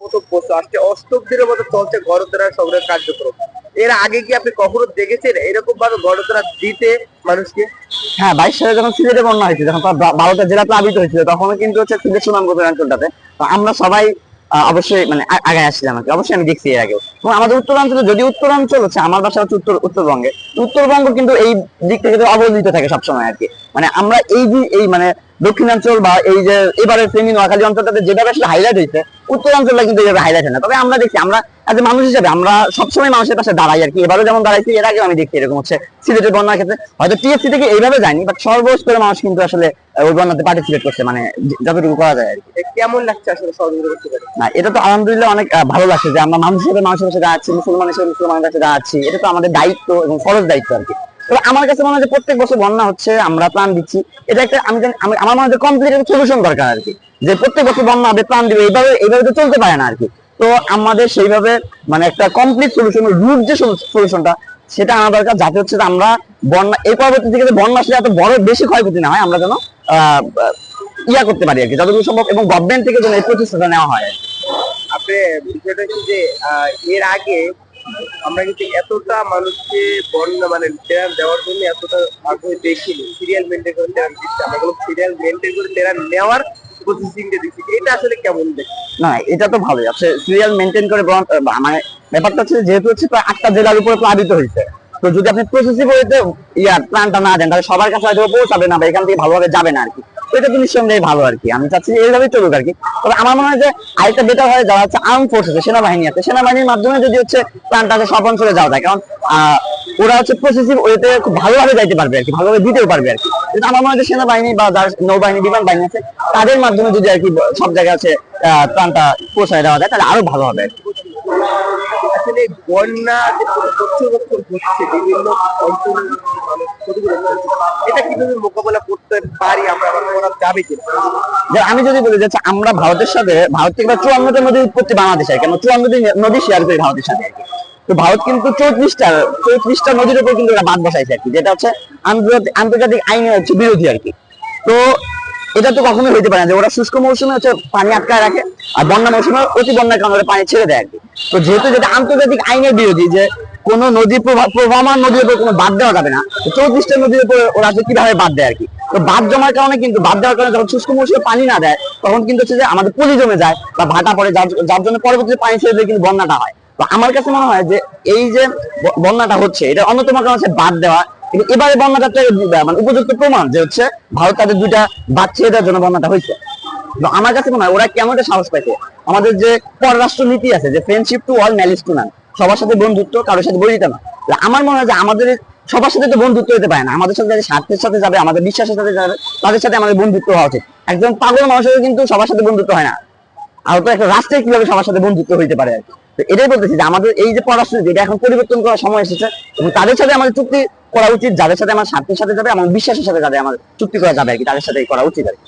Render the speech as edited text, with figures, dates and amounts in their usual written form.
প্রথম বছর আজকে অষ্টম দিনের মতো চলছে গণতোড়া সংগ্রহ কার্যক্রম। এর আগে কি আপনি কখনো দেখেছেন এরকম ভাবে গণতোড়া দিতে মানুষকে? হ্যাঁ, 22 সালে যখন সিলেটে বন্যা হয়েছে, যখন 12টা জেলা প্লাবিত হয়েছিল, তখন কিন্তু হচ্ছে সিলেট সুনামগঞ্জ অঞ্চলটাতে তো আমরা সবাই অবশ্যই মানে আগে আসছিলাম আর কি। অবশ্যই আমি দেখছি এর আগেও। এবং আমাদের উত্তরাঞ্চলে, যদি উত্তরাঞ্চল হচ্ছে, আমার বাসা হচ্ছে উত্তরবঙ্গে, উত্তরবঙ্গ কিন্তু এই দিক থেকে অবহেলিত থাকে সবসময় আর কি। মানে আমরা এই মানে দক্ষিণাঞ্চল বা এই যে এবারে ফেনী নোয়াখালী অঞ্চলটাতে যেভাবে আসলে হাইলাইট হয়েছে, উত্তরাঞ্চলটা কিন্তু এইভাবে হাইলাইট হয় না। তবে আমরা দেখছি, আমরা এজ মানুষ হিসেবে আমরা সবসময় মানুষের পাশে দাঁড়াই আর কি। এবারও যেমন দাঁড়াইছি, এর আগেও আমি দেখছি এরকম হচ্ছে সিলেটের বন্যার ক্ষেত্রে হয়তো টিএসসি থেকে এইভাবে যায়নি, বাট সর্বস্তরের মানুষ কিন্তু আসলে ওই বন্যাতে পার্টিসিপেট করছে, মানে যতটুকু করা যায় আর কি। কেমন লাগছে আসলে সহযোগিতা করতে পারে? না, এটা তো আলহামদুলিল্লাহ অনেক ভালো লাগছে যে আমরা মানুষ হিসেবে মানুষের কাছে দাঁড়াচ্ছি, মুসলমান হিসেবে মুসলমানের কাছে দাঁড়াচ্ছি। এটা তো আমাদের দায়িত্ব এবং ফরজ দায়িত্ব আর কি। তবে আমার কাছে মনে হয় যে প্রত্যেক বছর বন্যা হচ্ছে, আমরা প্ল্যান দিচ্ছি, এটা একটা আমার মনে হয় কমপ্লিট একটা সলিউশন দরকার আর কি। যে প্রত্যেক বছর বন্যা হবে, প্ল্যান দিবে, এইভাবে তো চলতে পারে না আর কি। তো আমাদের সেইভাবে মানে একটা কমপ্লিট সলিউশন, রুট যে সলিউশনটা, সেটা আনা দরকার, যাতে হচ্ছে আমরা বন্যা এই পরবর্তী থেকে বন্যা আসলে এত বড় বেশি ক্ষয়ক্ষতি না হয়, আমরা যেন ইয়া করতে পারি আর কি যতটুকু সম্ভব, এবং গভর্নমেন্ট থেকে যেন এই প্রচেষ্টাটা নেওয়া হয়। আপনি বিষয়টা হচ্ছে যে এর আগে আমরা কিন্তু এতটা মানুষকে বন্যা মানে টেরার দেওয়ার জন্য এতটা আগ্রহ দেখিনি। সিরিয়াল মেনটেন করে টেরার দিচ্ছে, আমরা কোনো সিরিয়াল মেনটেন করে টেরার নেওয়ার প্রসেসিংটা দিচ্ছি। এটা আসলে কেমন দেখছি? না, এটা তো ভালোই আছে, সিরিয়াল মেনটেন করে। মানে ব্যাপারটা হচ্ছে, যেহেতু হচ্ছে প্রায় 8টা জেলার উপরে প্লাবিত হয়েছে, তো যদি আপনি প্রসেসিং ওয়েতে প্ল্যানটা না দেন, তাহলে সবার কাছে হয়তো পৌঁছাবে না বা এখান থেকে ভালোভাবে যাবে না আর কি। তো এটা তো নিঃসন্দেহে ভালো আর কি। আমি চাচ্ছি এইভাবেই চলুক আর কি। তবে আমার মনে হয় যে আরেকটা বেটার হয়, যারা হচ্ছে আর্ম ফোর্স আছে, সেনাবাহিনী আছে, সেনাবাহিনীর মাধ্যমে যদি হচ্ছে প্ল্যানটা সব অঞ্চলে যাওয়া যায়, কারণ ওরা হচ্ছে প্রসেসিং ওয়েতে খুব ভালোভাবে যাইতে পারবে আর কি, ভালোভাবে দিতেও পারবে আর কি। কিন্তু আমার মনে হয় যে সেনাবাহিনী বা যারা নৌবাহিনী, বিমান বাহিনী আছে, তাদের মাধ্যমে যদি আর কি সব জায়গায় আছে প্ল্যানটা পৌঁছায় দেওয়া যায়, তাহলে আরো ভালো হবে আর কি। আসলে বন্যা যে বছর বছর হচ্ছে বিভিন্ন অঞ্চলে মানুষ ক্ষতিগ্রস্ত হচ্ছে, এটা কিভাবে মোকাবেলা করতে পারি আমরা, আবার করা যাবে কিনা? যে আমি যদি বলি যে আমরা ভারতের সাথে, ভারত থেকে 54টা নদী উৎপত্তি বাংলাদেশ, কেন 54টি নদী শেয়ার করি ভারতের সাথে আর কি। তো ভারত কিন্তু 34টা নদীর উপর কিন্তু বাদ বসাইছে আর কি, যেটা হচ্ছে আন্তর্জাতিক আইনে হচ্ছে বিরোধী আর কি। তো এটা তো কখনোই হইতে পারে না যে ওরা শুষ্ক মৌসুমে হচ্ছে পানি আটকায় রাখে, আর বন্যা মৌসুমে অতি বন্যার কারণে পানি ছেড়ে দেয় আর কি। তো যেহেতু যেটা আন্তর্জাতিক আইনের বিরোধী, যে কোন নদী প্রবাহমান নদীর উপর কোনো বাদ দেওয়া যাবে না, 34টা নদীর উপর ওরা কিভাবে বাদ দেয় আর কি। তো বাদ জমার কারণে কিন্তু, বাদ দেওয়ার কারণে যখন শুষ্ক মৌসুমে পানি না দেয়, তখন কিন্তু হচ্ছে যে আমাদের পলি জমে যায় বা ভাটা পড়ে, যার জন্য পরবর্তীতে পানি ছেড়ে দিয়ে কিন্তু বন্যাটা হয়। তো আমার কাছে মনে হয় যে এই যে বন্যাটা হচ্ছে, এটা অন্যতম কারণ হচ্ছে বাদ দেওয়া। কিন্তু এবারে বন্যাটা মানে উপযুক্ত প্রমাণ যে হচ্ছে ভারত তাদের 2টা বাদ ছেড়ে দেওয়ার জন্য বন্যাটা হয়েছে। তো আমার কাছে মনে হয় ওরা কেমন একটা সাহস পাইছে। আমাদের যে পররাষ্ট্র নীতি আছে, যে friendship to all malice two নান, সবার সাথে বন্ধুত্ব, কারোর সাথে বৈরিতা না। আমার মনে হয় যে আমাদের সবার সাথে তো বন্ধুত্ব হতে পারে না, আমাদের সাথে যাদের স্বার্থের সাথে যাবে, আমাদের বিশ্বাসের সাথে যাবে, তাদের সাথে আমাদের বন্ধুত্ব হওয়া উচিত। একজন পাগল মানুষের কিন্তু সবার সাথে বন্ধুত্ব হয় না, আর তো একটা রাষ্ট্রে কিভাবে সবার সাথে বন্ধুত্ব হইতে পারে আর কি। তো এটাই বলতেছি যে আমাদের এই যে পররাষ্ট্র নীতি, এটা এখন পরিবর্তন করার সময় এসেছে, এবং তাদের সাথে আমাদের চুক্তি করা উচিত, যাদের সাথে আমার স্বার্থের সাথে যাবে, আমার বিশ্বাসের সাথে যাবে আমার চুক্তি করা যাবে আর কি, তাদের সাথে করা উচিত আর কি।